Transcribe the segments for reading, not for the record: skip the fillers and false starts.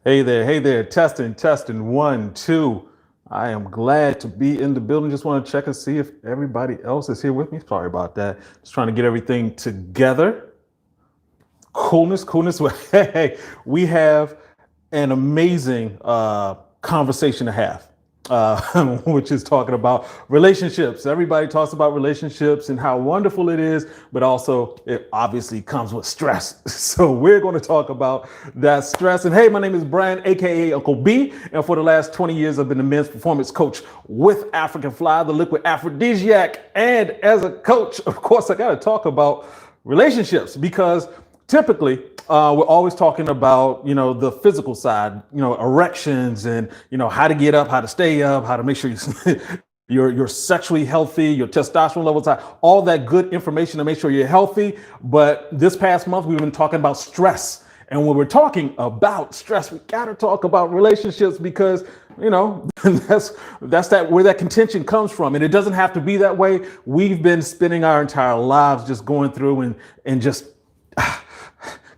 Hey there, testing, one, two. I am glad to be in the building. Just want to check and see if everybody else is here with me. Sorry about that. Just trying to get everything together. Coolness. Hey, we have an amazing conversation to have, which is talking about relationships. Everybody talks about relationships and how wonderful it is, but also it obviously comes with stress. So we're going to talk about that stress. And hey, my name is Brian, aka Uncle B, and for the last 20 years, I've been a men's performance coach with African Fly, the liquid aphrodisiac. And as a coach, of course, I got to talk about relationships because typically, we're always talking about, the physical side, erections and, how to get up, how to stay up, how to make sure you're sexually healthy, your testosterone levels high, all that good information to make sure you're healthy. But this past month, we've been talking about stress. And when we're talking about stress, we got to talk about relationships because, that's where that contention comes from. And it doesn't have to be that way. We've been spending our entire lives just going through and just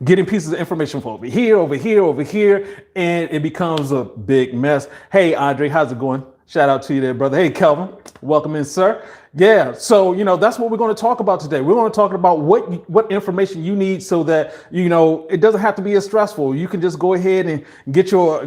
getting pieces of information from over here, and it becomes a big mess. Hey, Andre, how's it going? Shout out to you there, brother. Hey, Kelvin, welcome in, sir. Yeah, so, that's what we're going to talk about today. We're going to talk about what information you need so that, it doesn't have to be as stressful. You can just go ahead and get your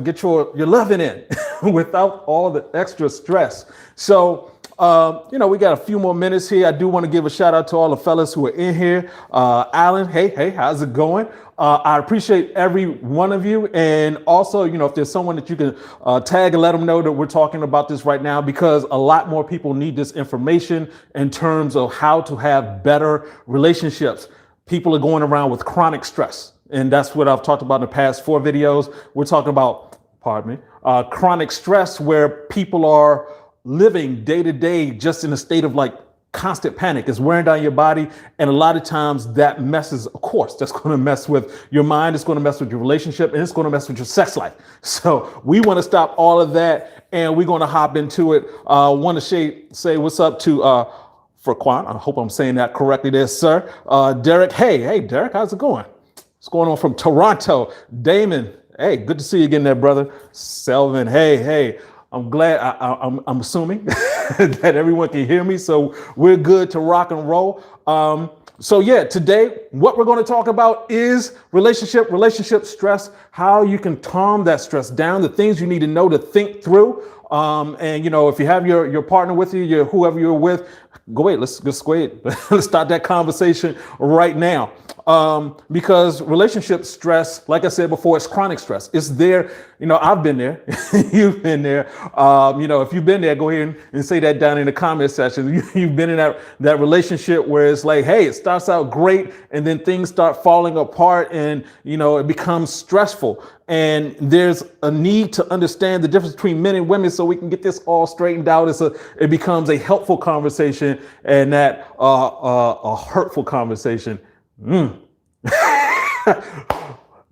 loving in without all the extra stress. So, we got a few more minutes here. I do want to give a shout out to all the fellas who are in here. Alan, hey, how's it going? I appreciate every one of you. And also, if there's someone that you can tag and let them know that we're talking about this right now, because a lot more people need this information in terms of how to have better relationships. People are going around with chronic stress. And that's what I've talked about in the past 4 videos. We're talking about, chronic stress where people are living day to day just in a state of like constant panic. It's wearing down your body. And a lot of times that messes, of course, that's going to mess with your mind. It's going to mess with your relationship and it's going to mess with your sex life. So we want to stop all of that and we're going to hop into it. Want to say what's up to Fraquan. I hope I'm saying that correctly there, sir. Derek. Hey, Derek, how's it going? What's going on from Toronto? Damon. Hey, good to see you again there, brother. Selvin. Hey. I'm glad. I'm assuming that everyone can hear me, so we're good to rock and roll. Today what we're going to talk about is relationship stress, how you can calm that stress down, the things you need to know to think through. If you have your partner with you, whoever you're with, go ahead. Let's go ahead. Let's start that conversation right now. Because relationship stress, like I said before, it's chronic stress. It's there. I've been there. You've been there. If you've been there, go ahead and say that down in the comment section. You've been in that relationship where it's like, hey, it starts out great and then things start falling apart and, it becomes stressful. And there's a need to understand the difference between men and women so we can get this all straightened out. It becomes a helpful conversation and that a hurtful conversation.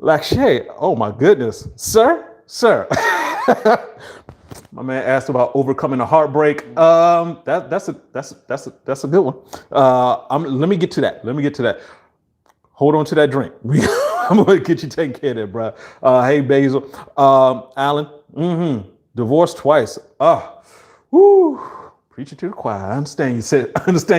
Lakshay, oh my goodness, sir. My man asked about overcoming a heartbreak. That's a good one. Let me get to that. Hold on to that drink. I'm gonna get you taken care of that, bro. Hey, Basil, Alan, divorced twice. Preaching to the choir. I understand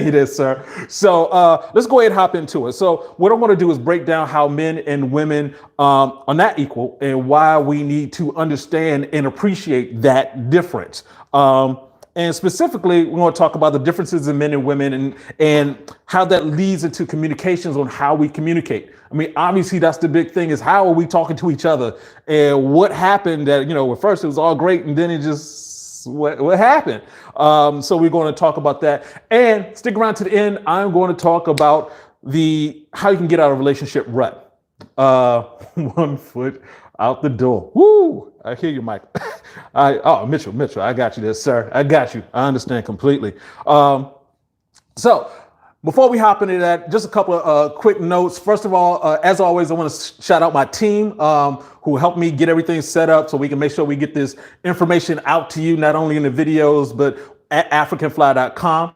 you there, sir. So let's go ahead and hop into it. So what I want to do is break down how men and women are not equal and why we need to understand and appreciate that difference. And specifically, we want to talk about the differences in men and women and how that leads into communications on how we communicate. I mean, obviously, that's the big thing is how are we talking to each other and what happened that, at first it was all great and then it just, what happened? So we're going to talk about that and stick around to the end. I'm going to talk about how you can get out of a relationship rut. 1 foot out the door. Woo! I hear you, Mike. Mitchell, I got you there, sir. I got you. I understand completely. So before we hop into that, just a couple of quick notes. First of all, as always, I want to shout out my team who helped me get everything set up so we can make sure we get this information out to you, not only in the videos, but at africanfly.com.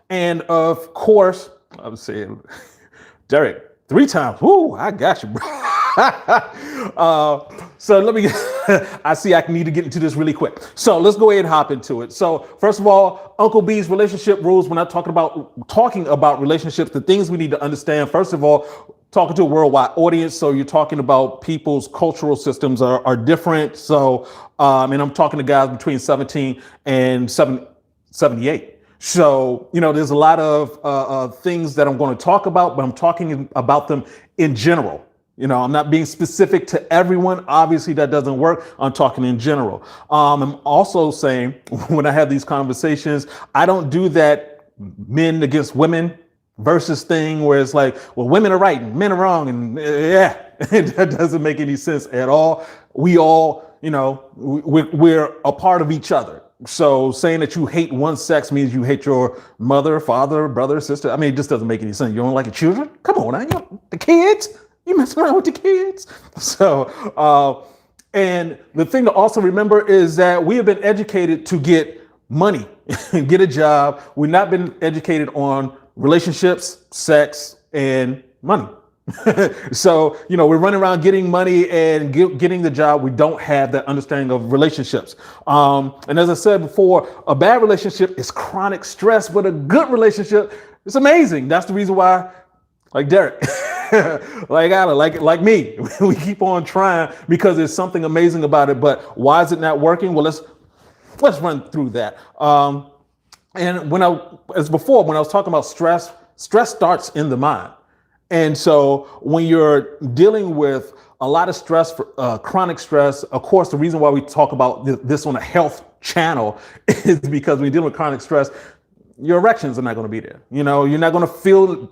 And of course, I was saying, Derek, 3 times. Woo, I got you, bro. So let me, I see I need to get into this really quick. So let's go ahead and hop into it. So first of all, Uncle B's relationship rules, when I'm talking about relationships, the things we need to understand, first of all, talking to a worldwide audience. So you're talking about people's cultural systems are different. So, and I'm talking to guys between 17 and 78. So, there's a lot of things that I'm going to talk about, but I'm talking about them in general. I'm not being specific to everyone. Obviously, that doesn't work. I'm talking in general. I'm also saying when I have these conversations, I don't do that men against women versus thing where it's like, well, women are right and men are wrong. And that doesn't make any sense at all. We all, we're a part of each other. So saying that you hate one sex means you hate your mother, father, brother, sister. I mean, it just doesn't make any sense. You don't like your children? Come on, now, the kids. You messing around with the kids. So, and the thing to also remember is that we have been educated to get money, get a job. We've not been educated on relationships, sex, and money. So, we're running around getting money and getting the job. We don't have that understanding of relationships. And as I said before, a bad relationship is chronic stress, but a good relationship is amazing. That's the reason why, like Derek, like me, we keep on trying because there's something amazing about it. But why is it not working? Well, let's run through that. And when I was talking about stress starts in the mind. And so when you're dealing with a lot of stress, chronic stress, of course, the reason why we talk about this on a health channel is because when you're dealing with chronic stress, your erections are not going to be there. You're not going to feel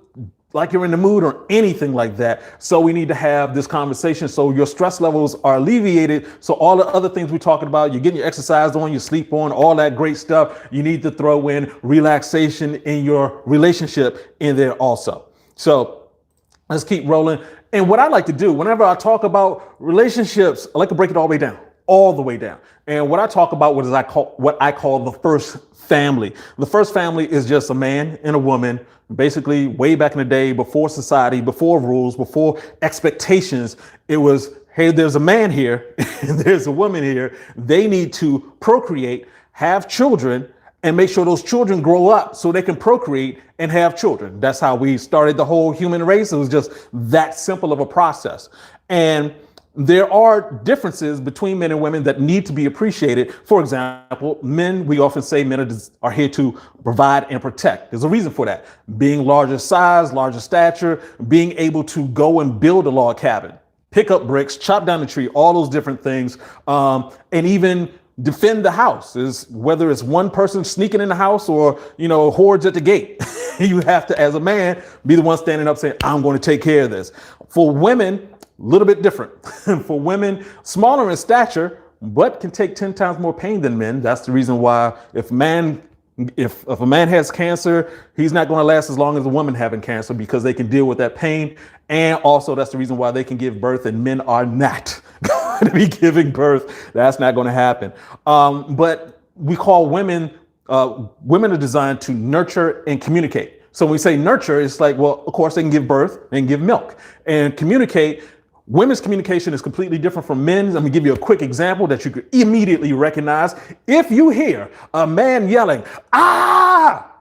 like you're in the mood or anything like that. So we need to have this conversation so your stress levels are alleviated. So all the other things we're talking about, you're getting your exercise on, you sleep on, all that great stuff. You need to throw in relaxation in your relationship in there also. So let's keep rolling. And what I like to do whenever I talk about relationships, I like to break it all the way down. And what I talk about, what I call the first family. The first family is just a man and a woman, basically way back in the day, before society, before rules, before expectations. It was, hey, there's a man here and there's a woman here. They need to procreate, have children, and make sure those children grow up so they can procreate and have children. That's how we started the whole human race. It was just that simple of a process. And there are differences between men and women that need to be appreciated. For example, men, we often say men are here to provide and protect. There's a reason for that. Being larger size, larger stature, being able to go and build a log cabin, pick up bricks, chop down the tree, all those different things, and even defend the house, is whether it's one person sneaking in the house or, hordes at the gate. You have to, as a man, be the one standing up saying, I'm going to take care of this. For women, a little bit different. For women, smaller in stature, but can take 10 times more pain than men. That's the reason why if a man has cancer, he's not going to last as long as a woman having cancer, because they can deal with that pain. And also that's the reason why they can give birth and men are not going to be giving birth. That's not going to happen. But we call women are designed to nurture and communicate. So when we say nurture, it's like, well, of course they can give birth and give milk, and communicate. Women's communication is completely different from men's. I'm gonna give you a quick example that you could immediately recognize. If you hear a man yelling, ah,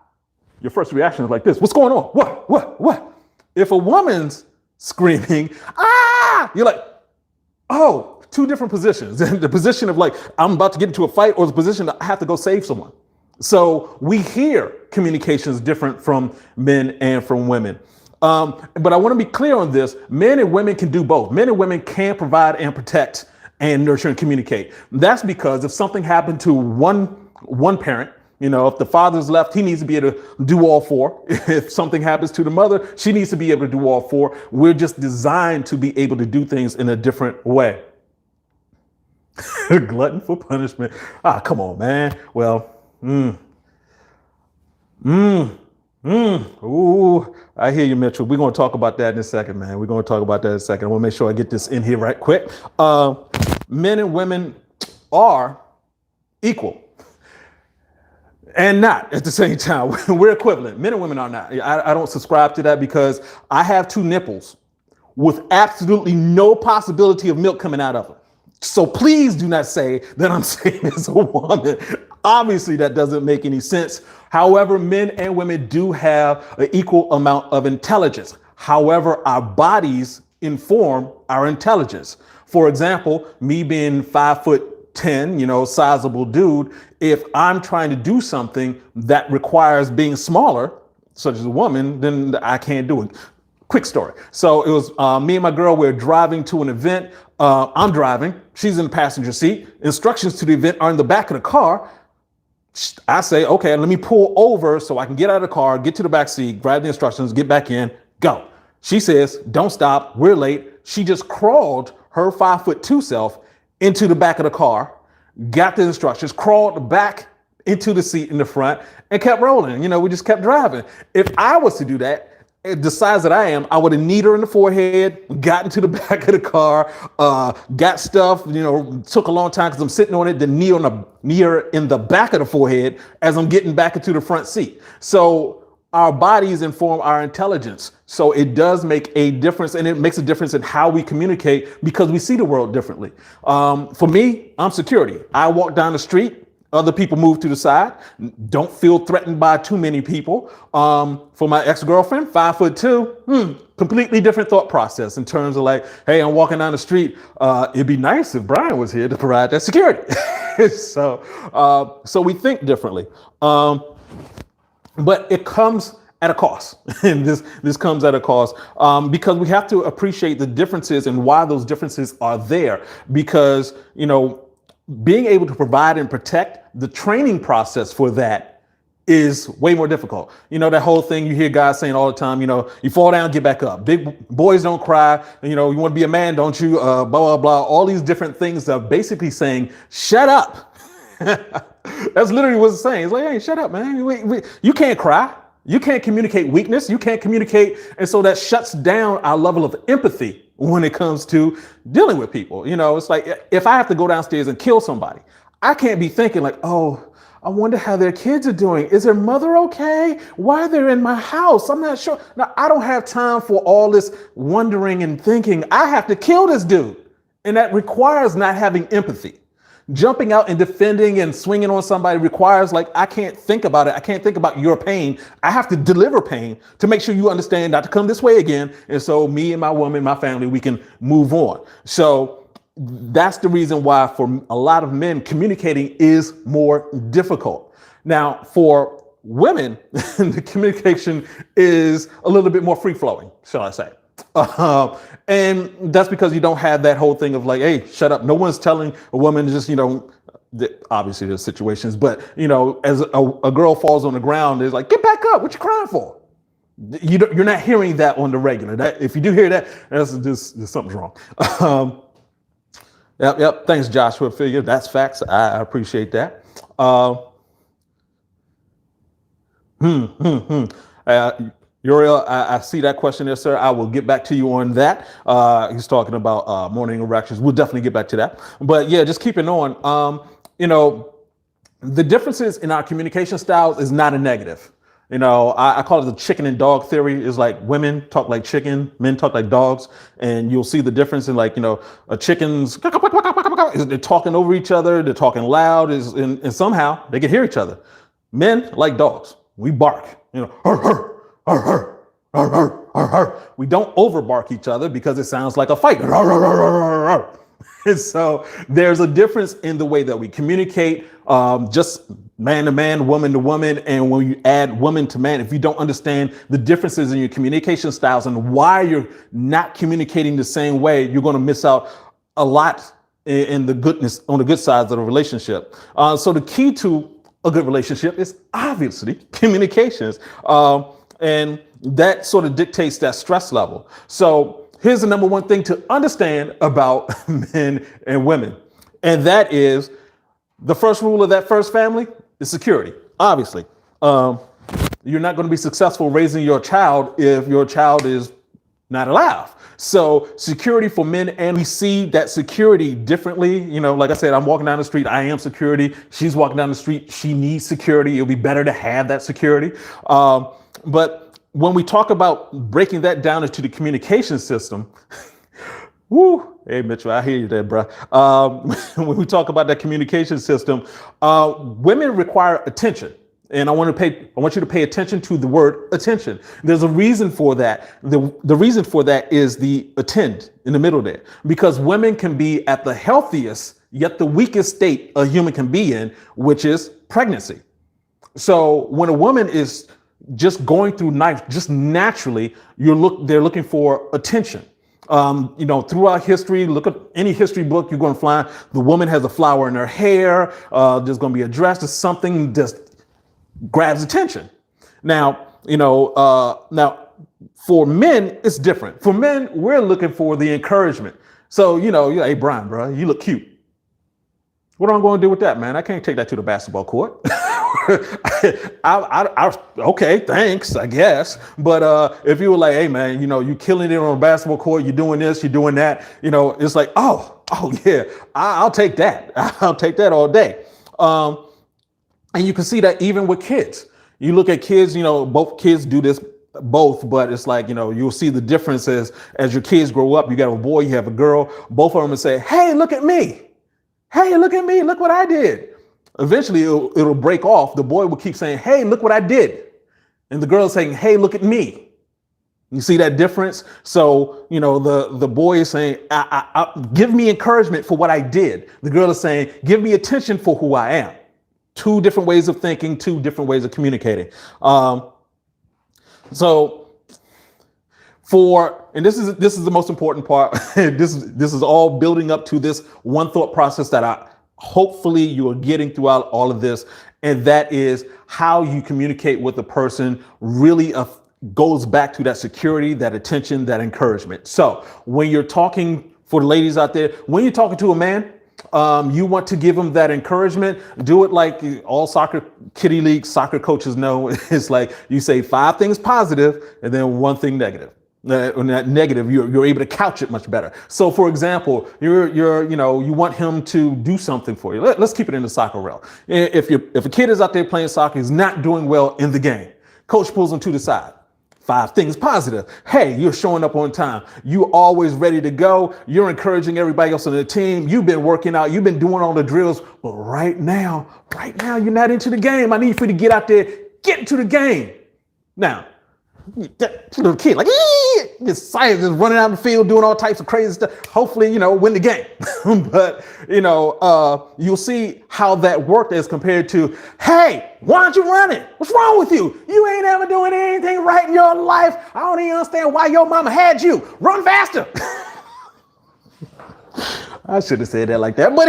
your first reaction is like this. What's going on? What? If a woman's screaming, ah, you're like, oh, two different positions. The position of like, I'm about to get into a fight, or the position that I have to go save someone. So we hear communications different from men and from women. But I want to be clear on this. Men and women can do both. Men and women can provide and protect and nurture and communicate. That's because if something happened to one parent, if the father's left, he needs to be able to do all four. If something happens to the mother, she needs to be able to do all four. We're just designed to be able to do things in a different way. Glutton for punishment. Come on, man. Well, Ooh, I hear you, Mitchell. We're going to talk about that in a second, man. We're going to talk about that in a second. I want to make sure I get this in here right quick. Men and women are equal and not at the same time. We're equivalent. Men and women are not. I don't subscribe to that, because I have two nipples with absolutely no possibility of milk coming out of them. So please do not say that I'm saying as a woman. Obviously, that doesn't make any sense. However, men and women do have an equal amount of intelligence. However, our bodies inform our intelligence. For example, me being 5'10", sizable dude, if I'm trying to do something that requires being smaller, such as a woman, then I can't do it. Quick story. So it was me and my girl, we're driving to an event. I'm driving, she's in the passenger seat. Instructions to the event are in the back of the car. I say, okay, let me pull over so I can get out of the car, get to the back seat, grab the instructions, get back in, go. She says, don't stop, we're late. She just crawled her 5'2" self into the back of the car, got the instructions, crawled back into the seat in the front and kept rolling. We just kept driving. If I was to do that, the size that I am, I would have kneed her in the forehead, got into the back of the car, got stuff, took a long time because I'm sitting on it, then knee her in the back of the forehead as I'm getting back into the front seat. So our bodies inform our intelligence. So it does make a difference, and it makes a difference in how we communicate because we see the world differently. For me, I'm security. I walk down the street. Other people move to the side. Don't feel threatened by too many people. For my ex-girlfriend, 5'2", completely different thought process in terms of like, hey, I'm walking down the street. It'd be nice if Brian was here to provide that security. So we think differently. But it comes at a cost. And this comes at a cost because we have to appreciate the differences and why those differences are there. Because, being able to provide and protect, the training process for that is way more difficult. That whole thing you hear guys saying all the time, you fall down, get back up. Big boys don't cry. You want to be a man, don't you? Blah, blah, blah. All these different things are basically saying, shut up. That's literally what it's saying. It's like, hey, shut up, man. You can't cry. You can't communicate weakness. You can't communicate. And so that shuts down our level of empathy when it comes to dealing with people. It's like if I have to go downstairs and kill somebody, I can't be thinking like, oh, I wonder how their kids are doing. Is their mother okay? Why are they in my house? I'm not sure. Now, I don't have time for all this wondering and thinking. I have to kill this dude. And that requires not having empathy. Jumping out and defending and swinging on somebody requires I can't think about it. I can't think about your pain. I have to deliver pain to make sure you understand not to come this way again. And so me and my woman, my family, we can move on. So that's the reason why for a lot of men, communicating is more difficult. Now, for women, the communication is a little bit more free flowing, shall I say. And that's because you don't have that whole thing of like, hey, shut up. No one's telling a woman just, obviously there's situations, but, as a girl falls on the ground, it's like, get back up. What you crying for? You're not hearing that on the regular. If you do hear that, there's something's wrong. Yep. Thanks, Joshua Figure. That's facts. I appreciate that. Uriel, I see that question there, sir. I will get back to you on that. He's talking about morning erections. We'll definitely get back to that. But yeah, just keeping on. The differences in our communication styles is not a negative. I call it the chicken and dog theory. Is like women talk like chicken, men talk like dogs, and you'll see the difference in a chicken's they're talking over each other, they're talking loud, and somehow they can hear each other. Men like dogs, we bark, hur, hur. Arr, arr, arr, arr, arr, arr. We don't overbark each other because it sounds like a fight. Arr, arr, arr, arr, arr. And so there's a difference in the way that we communicate, just man to man, woman to woman. And when you add woman to man, if you don't understand the differences in your communication styles and why you're not communicating the same way, you're going to miss out a lot in the goodness on the good sides of the relationship. So the key to a good relationship is obviously communications. And that sort of dictates that stress level. So here's the number one thing to understand about men and women. And that is the first rule of that first family is security. Obviously, you're not going to be successful raising your child if your child is not alive. So security for men, and we see that security differently. Like I said, I'm walking down the street. I am security. She's walking down the street. She needs security. It'll be better to have that security. But when we talk about breaking that down into the communication system, Woo. Hey, Mitchell, I hear you there, bro. When we talk about that communication system, women require attention. And I want you to pay attention to the word attention. There's a reason for that. The reason for that is the attend in the middle there, because women can be at the healthiest, yet the weakest state a human can be in, which is pregnancy. So when a woman is just going through life, just naturally, they're looking for attention. Throughout history, look at any history book you're going to find. The woman has a flower in her hair. There's going to be a dress. There's something just grabs attention. Now, now for men, it's different. For men, we're looking for the encouragement. So, you're like, hey, Brian, bro, you look cute. What am I going to do with that, man? I can't take that to the basketball court. Okay, thanks, I guess. But if you were like, hey, man, you killing it on a basketball court, you're doing this, you're doing that, it's like, oh yeah, I'll take that. I'll take that all day. And you can see that even with kids. You look at kids, both kids do this both, but it's like, you'll see the differences as your kids grow up. You got a boy, you have a girl, both of them will say, hey, look at me. Hey, look at me. Look what I did. Eventually it'll break off. The boy will keep saying, hey, look what I did. And the girl is saying, hey, look at me. You see that difference? So, the boy is saying, give me encouragement for what I did. The girl is saying, give me attention for who I am. Two different ways of thinking, two different ways of communicating. And this is the most important part. This is all building up to this one thought process that hopefully you are getting throughout all of this. And that is how you communicate with the person really goes back to that security, that attention, that encouragement. So when you're talking, for the ladies out there, when you're talking to a man, you want to give them that encouragement. Do it like all kiddie league soccer coaches know. It's like you say 5 things positive and then 1 thing negative. On that negative, you're able to couch it much better. So, for example, you want him to do something for you. Let's keep it in the soccer realm. If a kid is out there playing soccer, he's not doing well in the game. Coach pulls him to the side. 5 things positive. Hey, you're showing up on time. You always ready to go. You're encouraging everybody else on the team. You've been working out. You've been doing all the drills. But right now, you're not into the game. I need for you to get out there, get into the game. Now, that little kid, like, this science is running out in the field, doing all types of crazy stuff. Hopefully, win the game. But, you'll see how that worked as compared to, hey, why aren't you running? What's wrong with you? You ain't ever doing anything right in your life. I don't even understand why your mama had you. Run faster. I should have said that like that, but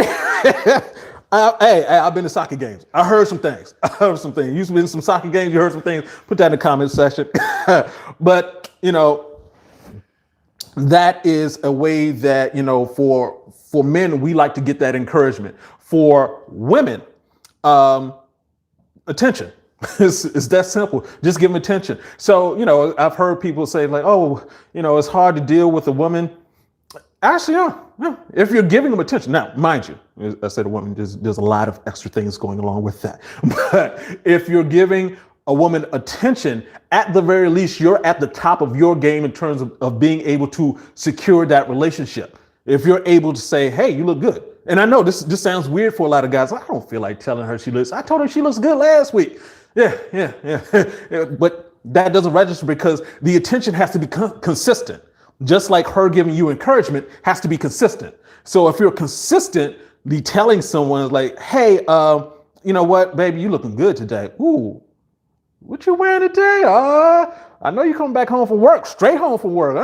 I've been to soccer games. I heard some things. You've been to some soccer games. You heard some things. Put that in the comment section. But, that is a way that, for men, we like to get that encouragement. For women, attention. It's that simple. Just give them attention. So, I've heard people say like, oh, it's hard to deal with a woman. Actually, no. If you're giving them attention, now, mind you, I said a woman, there's a lot of extra things going along with that. But if you're giving a woman attention, at the very least, you're at the top of your game in terms of being able to secure that relationship. If you're able to say, hey, you look good. And I know this sounds weird for a lot of guys. I don't feel like telling her I told her she looks good last week. Yeah. But that doesn't register because the attention has to be consistent. Just like her giving you encouragement has to be consistent. So if you're consistently telling someone like, hey, you know what, baby, you looking good today. Ooh, what you wearing today? I know you coming back home from work, straight home from work.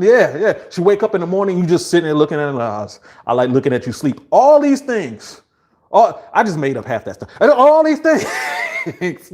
Yeah. She wake up in the morning, you just sitting there looking at her. I like looking at you sleep. All these things. I just made up half that stuff. And all these things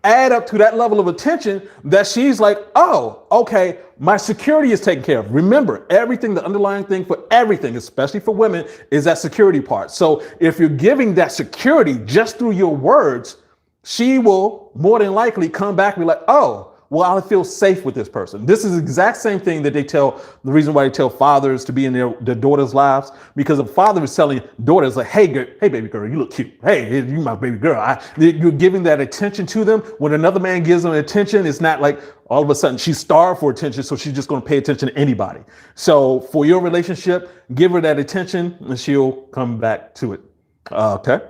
add up to that level of attention that she's like, oh, okay, my security is taken care of. Remember, everything, the underlying thing for everything, especially for women, is that security part. So if you're giving that security just through your words, she will more than likely come back and be like, oh, Well, I feel safe with this person. This is the exact same thing that the reason why they tell fathers to be in their daughters' lives, because a father is telling daughters like, hey, hey, baby girl, you look cute. Hey, you my baby girl. You're giving that attention to them. When another man gives them attention, it's not like all of a sudden she's starved for attention, so she's just going to pay attention to anybody. So for your relationship, give her that attention and she'll come back to it. Okay.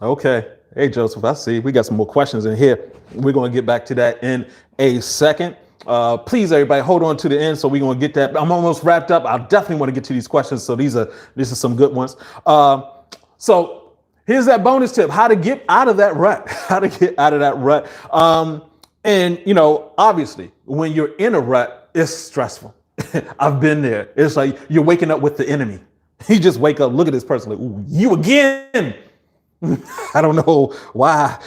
Okay. Hey, Joseph, I see we got some more questions in here. We're going to get back to that in a second. Please, everybody, hold on to the end. So we're going to get that. I'm almost wrapped up. I definitely want to get to these questions. So these are some good ones. So here's that bonus tip: how to get out of that rut. How to get out of that rut. And obviously, when you're in a rut, it's stressful. I've been there. It's like you're waking up with the enemy. You just wake up, look at this person like, ooh, you again. I don't know why.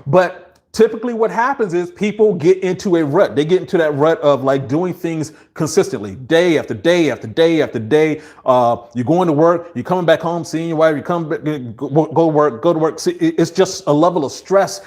But typically what happens is people get into a rut. They get into that rut of like doing things consistently, day after day after day after day. You're going to work, you're coming back home, seeing your wife, you come back, go to work. See, it's just a level of stress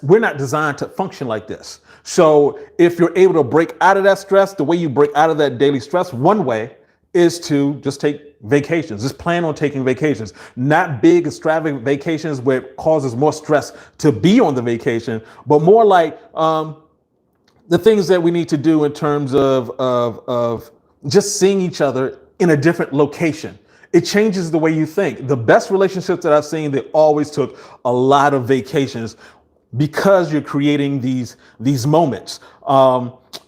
we're not designed to function like this. So if you're able to break out of that stress, the way you break out of that daily stress, one way is to just take vacations. Just plan on taking vacations, not big extravagant vacations where it causes more stress to be on the vacation, but more like the things that we need to do in terms of just seeing each other in a different location. It changes the way you think. The best relationships that I've seen, they always took a lot of vacations because you're creating these moments.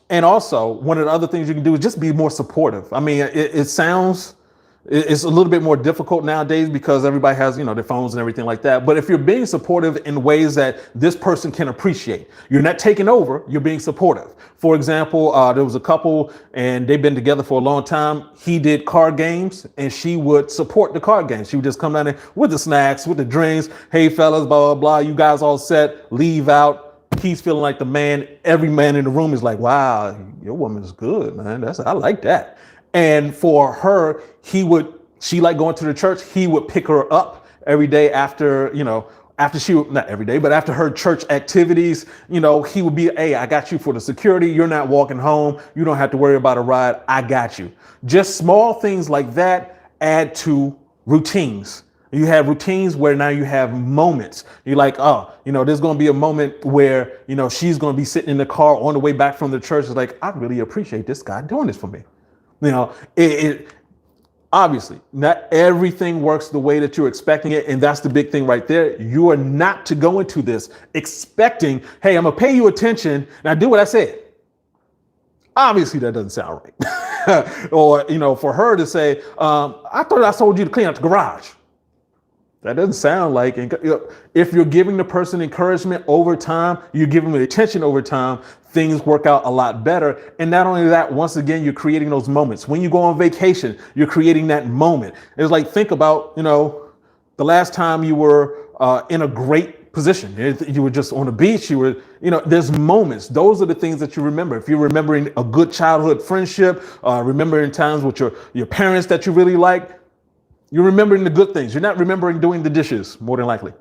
And also, one of the other things you can do is just be more supportive. I mean, it's a little bit more difficult nowadays because everybody has, their phones and everything like that. But if you're being supportive in ways that this person can appreciate, you're not taking over, you're being supportive. For example, there was a couple and they've been together for a long time. He did card games and she would support the card games. She would just come down there with the snacks, with the drinks. Hey, fellas, blah, blah, blah. You guys all set, leave out. He's feeling like the man. Every man in the room is like, wow, your woman is good, man. I like that. And for her, she liked going to the church. He would pick her up every day after not every day, but after her church activities, he would be, hey, I got you for the security. You're not walking home. You don't have to worry about a ride. I got you. Just small things like that add to routines. You have routines where now you have moments. You're like, there's going to be a moment where, she's going to be sitting in the car on the way back from the church. It's like, I really appreciate this guy doing this for me. Obviously, not everything works the way that you're expecting it. And that's the big thing right there. You are not to go into this expecting, hey, I'm going to pay you attention. Now do what I said. Obviously, that doesn't sound right. Or, for her to say, I thought I told you to clean out the garage. That doesn't sound like, if you're giving the person encouragement over time, you're giving them attention over time, things work out a lot better. And not only that, once again, you're creating those moments. When you go on vacation, you're creating that moment. It's like, think about, the last time you were in a great position. You were just on the beach. There's moments. Those are the things that you remember. If you're remembering a good childhood friendship, remembering times with your parents that you really liked, you're remembering the good things. You're not remembering doing the dishes, more than likely.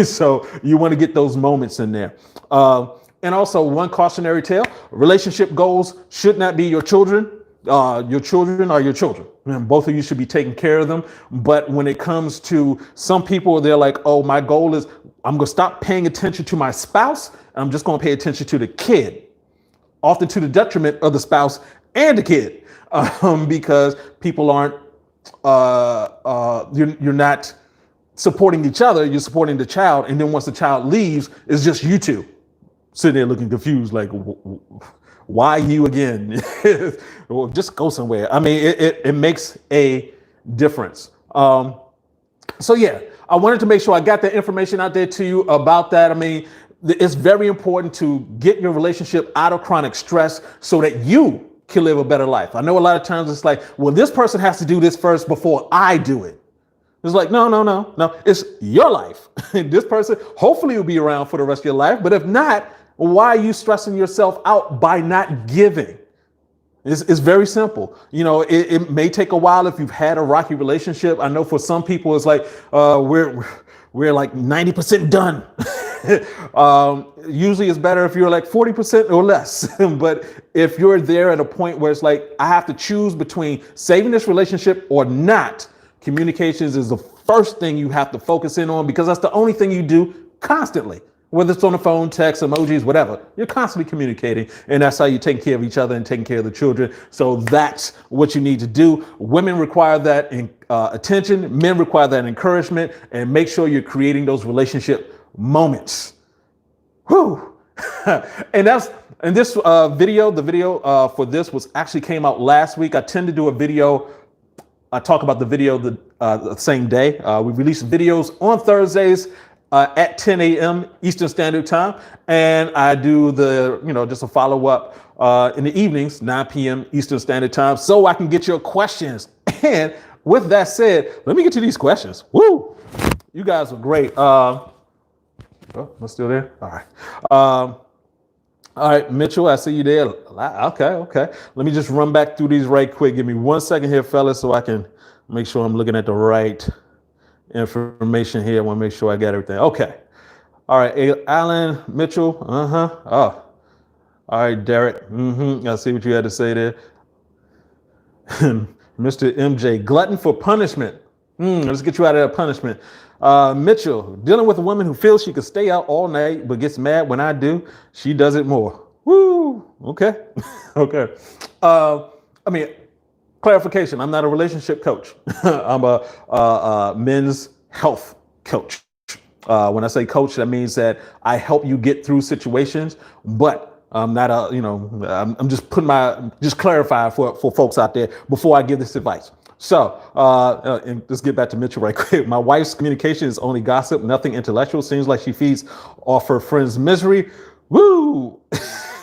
So you want to get those moments in there. And also, one cautionary tale: relationship goals should not be your children. Your children are your children. And both of you should be taking care of them. But when it comes to some people, they're like, oh, my goal is I'm going to stop paying attention to my spouse. And I'm just going to pay attention to the kid, often to the detriment of the spouse and the kid, because people aren't you're not supporting each other, you're supporting the child. And then once the child leaves, it's just you two sitting there looking confused, like, why you again? Well, just go somewhere. I mean, it makes a difference. So yeah, I wanted to make sure I got that information out there to you about that. I mean, it's very important to get your relationship out of chronic stress so that you can live a better life. I know a lot of times it's like, well, this person has to do this first before I do it. It's like, no. It's your life. This person hopefully will be around for the rest of your life. But if not, why are you stressing yourself out by not giving? It's very simple. It may take a while if you've had a rocky relationship. I know for some people it's like we're like 90% done. Usually it's better if you're like 40% or less. But if you're there at a point where it's like, I have to choose between saving this relationship or not, communications is the first thing you have to focus in on, because that's the only thing you do constantly. Whether it's on the phone, text, emojis, whatever, you're constantly communicating, and that's how you take care of each other and taking care of the children. So that's what you need to do. Women require that attention, men require that encouragement, and make sure you're creating those relationship moments. Whew. And this video, the video for this was actually came out last week. I tend to do a video. I talk about the video the same day. We release videos on Thursdays at 10 a.m. Eastern Standard Time. And I do just a follow up in the evenings, 9 p.m. Eastern Standard Time, so I can get your questions. And with that said, let me get to these questions. Woo! You guys are great. Oh, I'm still there? All right. All right, Mitchell, I see you there. Okay. Let me just run back through these right quick. Give me 1 second here, fellas, so I can make sure I'm looking at the right information here. I want to make sure I got everything. Okay. All right, Alan, Mitchell. Oh, all right, Derek. I see what you had to say there. Mr. MJ, glutton for punishment. Let's get you out of that punishment. Mitchell, dealing with a woman who feels she could stay out all night but gets mad when I do. She does it more. Woo. Okay. Okay. Clarification. I'm not a relationship coach. I'm a men's health coach. When I say coach, that means that I help you get through situations, but I'm not I'm just just clarifying for folks out there before I give this advice. So, and let's get back to Mitchell right quick. My wife's communication is only gossip, nothing intellectual. Seems like she feeds off her friend's misery. Woo!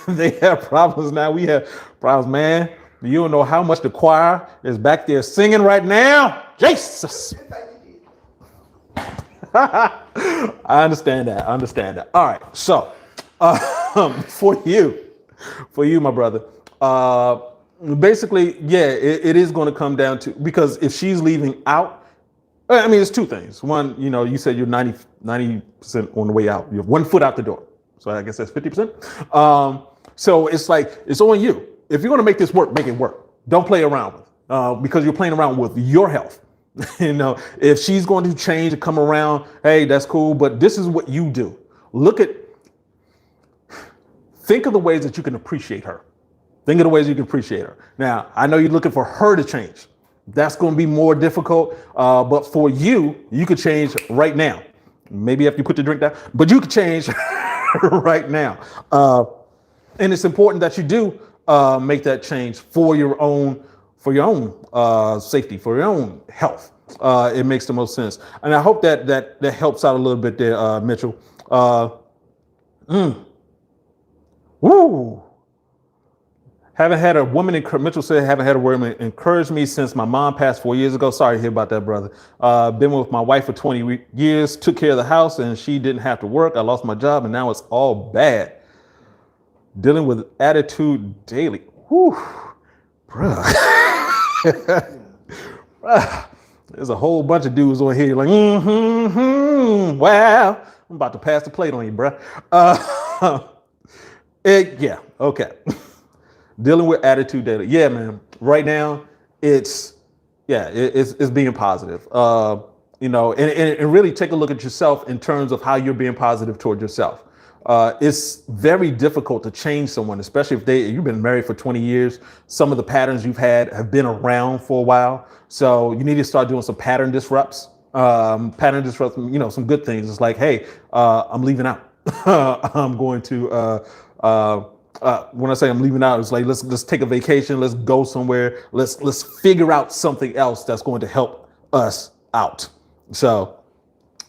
They have problems now. We have problems, man. You don't know how much the choir is back there singing right now. Jesus! I understand that. All right. So, for you, my brother, basically, yeah, it is going to come down to, because if she's leaving out, it's two things. One, you said you're 90% on the way out. You're 1 foot out the door. So I guess that's 50%. So it's like, it's on you. If you're going to make this work, make it work. Don't play around with, because you're playing around with your health. If she's going to change and come around, hey, that's cool. But this is what you do. Think of the ways that you can appreciate her. Think of the ways you can appreciate her. Now, I know you're looking for her to change. That's going to be more difficult. But for you, you could change right now. Maybe after you put the drink down, but you could change right now. And it's important that you do make that change for your own safety, for your own health. It makes the most sense. And I hope that helps out a little bit there, Mitchell. Woo! Haven't had a woman, Mitchell said, haven't had a woman encourage me since my mom passed 4 years ago. Sorry to hear about that, brother. Been with my wife for 20 years, took care of the house, and she didn't have to work. I lost my job, and now it's all bad. Dealing with attitude daily. Whew, bruh. There's a whole bunch of dudes on here like, wow, I'm about to pass the plate on you, bruh. Yeah, okay. Dealing with attitude daily. Yeah, man. Right now, it's being positive. And really take a look at yourself in terms of how you're being positive toward yourself. It's very difficult to change someone, especially if you've been married for 20 years. Some of the patterns you've had have been around for a while. So you need to start doing some pattern disrupts. Some good things. It's like, hey, I'm leaving out. I'm going to, when I say I'm leaving out, it's like, let's take a vacation. Let's go somewhere. Let's figure out something else that's going to help us out. So,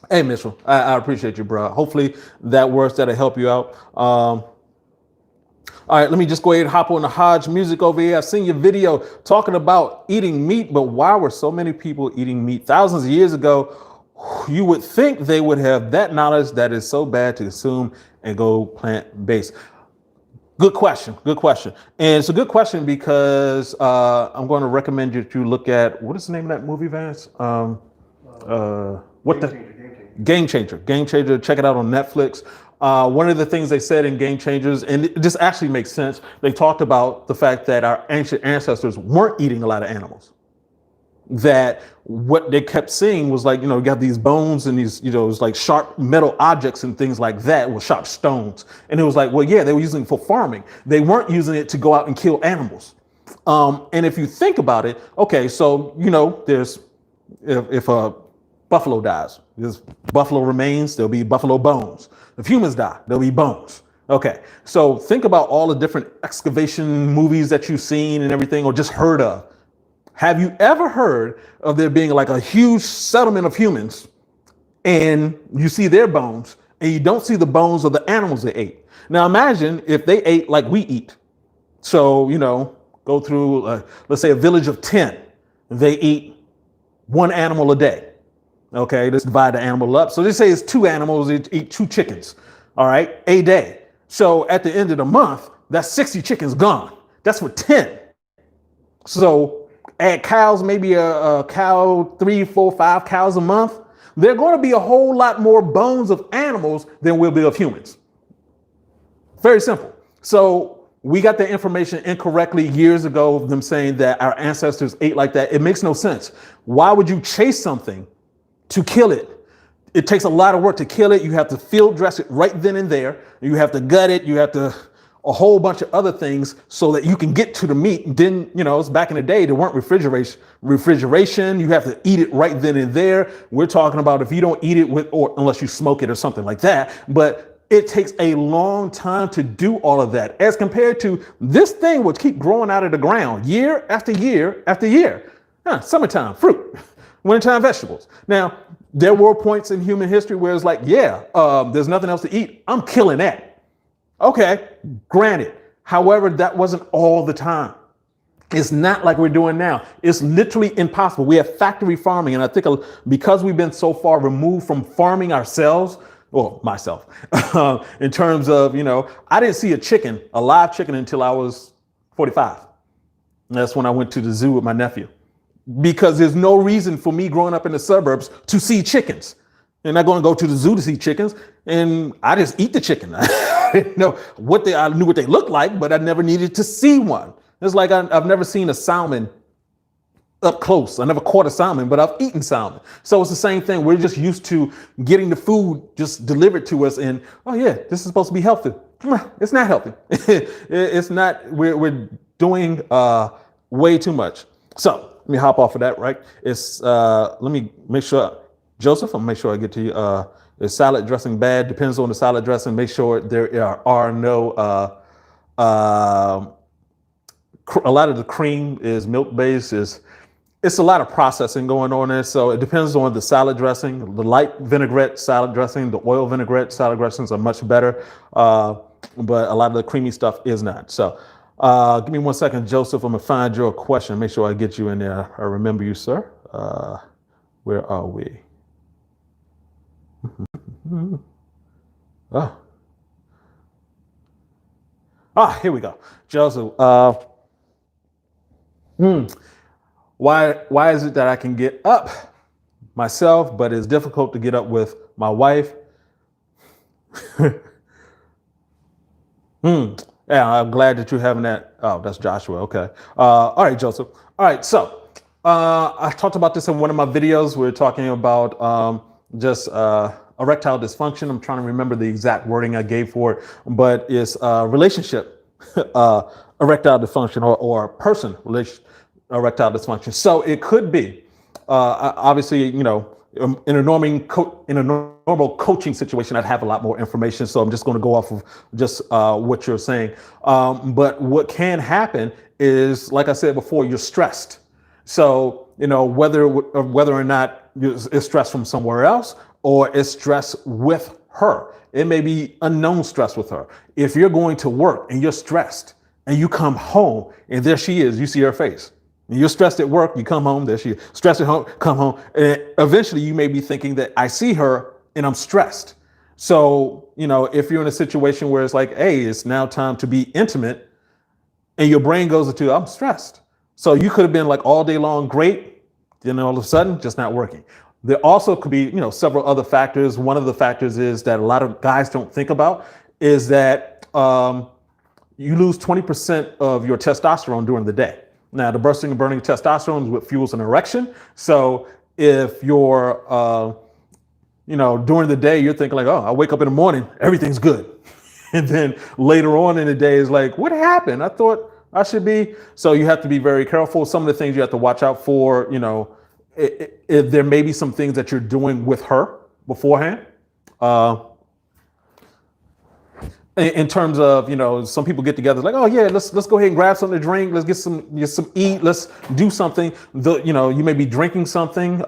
hey, Mitchell, I appreciate you, bro. Hopefully that works. That'll help you out. All right, let me just go ahead and hop on the Hodge music over here. I've seen your video talking about eating meat, but why were so many people eating meat thousands of years ago? You would think they would have that knowledge that is so bad to consume and go plant-based. Good question. And it's a good question because I'm going to recommend you to look at, what is the name of that movie, Vance? Game Changer. Game Changer, check it out on Netflix. One of the things they said in Game Changers, and it just actually makes sense, they talked about the fact that our ancient ancestors weren't eating a lot of animals. That what they kept seeing was like, you got these bones and these, it was like sharp metal objects and things like that, with sharp stones. And it was like, well, yeah, they were using it for farming. They weren't using it to go out and kill animals. And if you think about it, okay, so, there's, if a buffalo dies, there's buffalo remains, there'll be buffalo bones. If humans die, there'll be bones. Okay, so think about all the different excavation movies that you've seen and everything, or just heard of. Have you ever heard of there being like a huge settlement of humans and you see their bones and you don't see the bones of the animals they ate? Now imagine if they ate like we eat. So, go through, let's say a village of 10, they eat one animal a day. Okay, let's divide the animal up. So they say it's 2 animals, they eat 2 chickens, all right, a day. So at the end of the month, that's 60 chickens gone. That's for 10. So add cows, maybe a cow, 3, 4, 5 cows a month. There are going to be a whole lot more bones of animals than will be of humans. Very simple. So we got the information incorrectly years ago of them saying that our ancestors ate like that. It makes no sense. Why would you chase something to kill it? It takes a lot of work to kill it. You have to field dress it right then and there. You have to gut it. You have to a whole bunch of other things so that you can get to the meat. And then, it's back in the day, there weren't refrigeration. You have to eat it right then and there. We're talking about if you don't eat it or unless you smoke it or something like that. But it takes a long time to do all of that, as compared to this thing which keep growing out of the ground year after year after year. Summertime fruit, wintertime vegetables. Now, there were points in human history where it's like, there's nothing else to eat. I'm killing that. Okay, granted. However, that wasn't all the time. It's not like we're doing now. It's literally impossible. We have factory farming. And I think because we've been so far removed from farming ourselves, or myself, in terms of, I didn't see a live chicken until I was 45. And that's when I went to the zoo with my nephew, because there's no reason for me growing up in the suburbs to see chickens. They're not going to go to the zoo to see chickens. And I just eat the chicken. I didn't know I knew what they looked like, but I never needed to see one. It's like I've never seen a salmon up close. I never caught a salmon, but I've eaten salmon. So it's the same thing. We're just used to getting the food just delivered to us. And, oh yeah, this is supposed to be healthy. It's not healthy. It's not, we're doing way too much. So let me hop off of that, right? Let me make sure, Joseph, I'll make sure I get to you. Is salad dressing bad? Depends on the salad dressing. Make sure there are no, a lot of the cream is milk based. It's a lot of processing going on there. So it depends on the salad dressing. The light vinaigrette salad dressing, the oil vinaigrette salad dressings are much better. But a lot of the creamy stuff is not. So give me 1 second, Joseph. I'm going to find your question. Make sure I get you in there. I remember you, sir. Where are we? Here we go. Joseph, why is it that I can get up myself, but it's difficult to get up with my wife? Yeah, I'm glad that you're having that. Oh, that's Joshua. Okay. All right, Joseph. All right. So I talked about this in one of my videos. We're talking about just erectile dysfunction. I'm trying to remember the exact wording I gave for it, but it's relationship erectile dysfunction or person erectile dysfunction. So it could be obviously, in a normal coaching situation, I'd have a lot more information. So I'm just going to go off of just what you're saying. But what can happen is, like I said before, you're stressed. So, whether or not it's stress from somewhere else or it's stress with her. It may be unknown stress with her. If you're going to work and you're stressed and you come home and there she is, you see her face. And you're stressed at work, you come home, there she is. Stressed at home, come home. And eventually you may be thinking that I see her and I'm stressed. So, if you're in a situation where it's like, hey, it's now time to be intimate, and your brain goes into, I'm stressed. So you could have been like all day long, great. Then all of a sudden, just not working. There also could be, several other factors. One of the factors is that a lot of guys don't think about is that you lose 20% of your testosterone during the day. Now, the bursting and burning testosterone is what fuels an erection. So if you're, during the day, you're thinking like, oh, I wake up in the morning, everything's good. And then later on in the day is like, what happened? I thought I should be. So you have to be very careful. Some of the things you have to watch out for, if there may be some things that you're doing with her beforehand. In terms of, some people get together like, oh yeah, let's go ahead and grab something to drink. Let's get some eat. Let's do something. You may be drinking something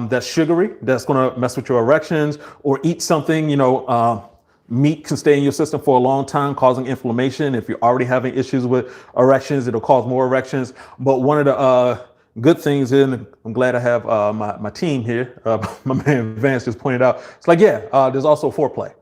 that's sugary, that's going to mess with your erections, or eat something, meat can stay in your system for a long time, causing inflammation. If you're already having issues with erections, it'll cause more erections. But one of the good things, and I'm glad I have my team here. My man Vance just pointed out. It's like, there's also foreplay.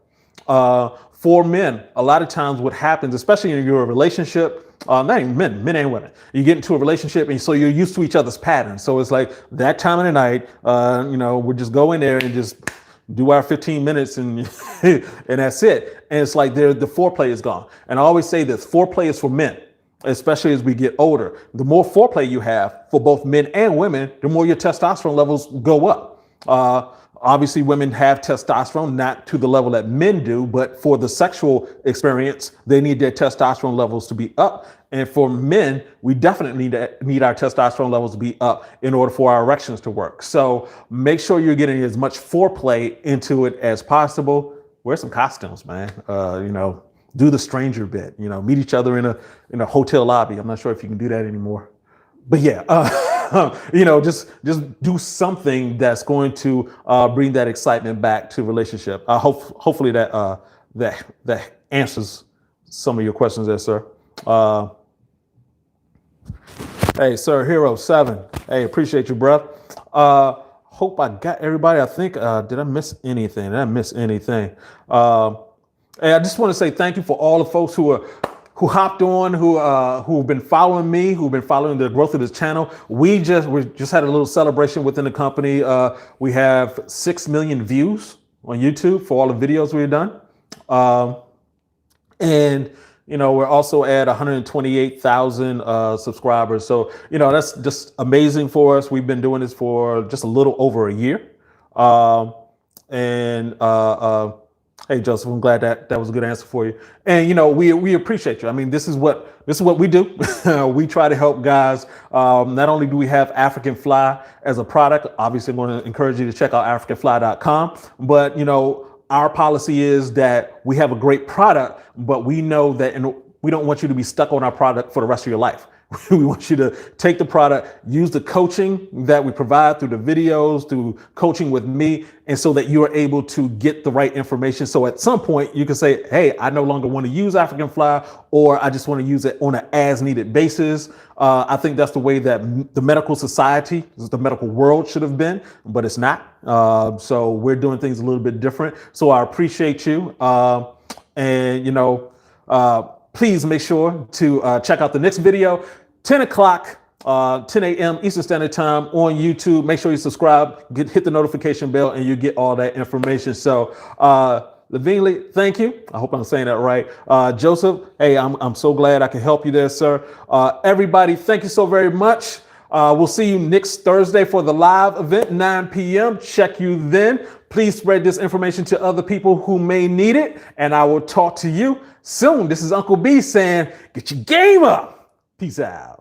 For men, a lot of times what happens, especially in your relationship, not even men and women, you get into a relationship and so you're used to each other's patterns. So it's like that time of the night, we'll just go in there and just do our 15 minutes and and that's it. And it's like the foreplay is gone. And I always say this, foreplay is for men, especially as we get older. The more foreplay you have for both men and women, the more your testosterone levels go up. Obviously, women have testosterone, not to the level that men do, but for the sexual experience, they need their testosterone levels to be up. And for men, we definitely need our testosterone levels to be up in order for our erections to work. So make sure you're getting as much foreplay into it as possible. Wear some costumes, man. Do the stranger bit, meet each other in a hotel lobby. I'm not sure if you can do that anymore, but just do something that's going to bring that excitement back to relationship. Hopefully that answers some of your questions there, sir. Hey, Sir Hero 7. Hey, appreciate you, bro. Hope I got everybody. I think, did I miss anything? Hey, I just want to say thank you for all the folks who hopped on, who've been following me, who've been following the growth of this channel. We just had a little celebration within the company. We have 6 million views on YouTube for all the videos we've done. And we're also at 128,000 subscribers. So, that's just amazing for us. We've been doing this for just a little over a year. Hey, Joseph, I'm glad that was a good answer for you. And, we appreciate you. I mean, this is what we do. We try to help guys. Not only do we have African Fly as a product, obviously I'm going to encourage you to check out africanfly.com, but, our policy is that we have a great product, but we know that we don't want you to be stuck on our product for the rest of your life. We want you to take the product, use the coaching that we provide through the videos, through coaching with me, and so that you are able to get the right information. So at some point you can say, hey, I no longer want to use African Fly, or I just want to use it on an as needed basis. I think that's the way that the medical society, the medical world should have been, but it's not. So we're doing things a little bit different. So I appreciate you. Please make sure to check out the next video, 10 o'clock, 10 a.m. Eastern Standard Time on YouTube. Make sure you subscribe, hit the notification bell, and you get all that information. So, Levine, thank you. I hope I'm saying that right. Joseph, hey, I'm so glad I can help you there, sir. Everybody, thank you so very much. We'll see you next Thursday for the live event, 9 p.m. Check you then. Please spread this information to other people who may need it, and I will talk to you soon. This is Uncle B saying, get your game up. Peace out.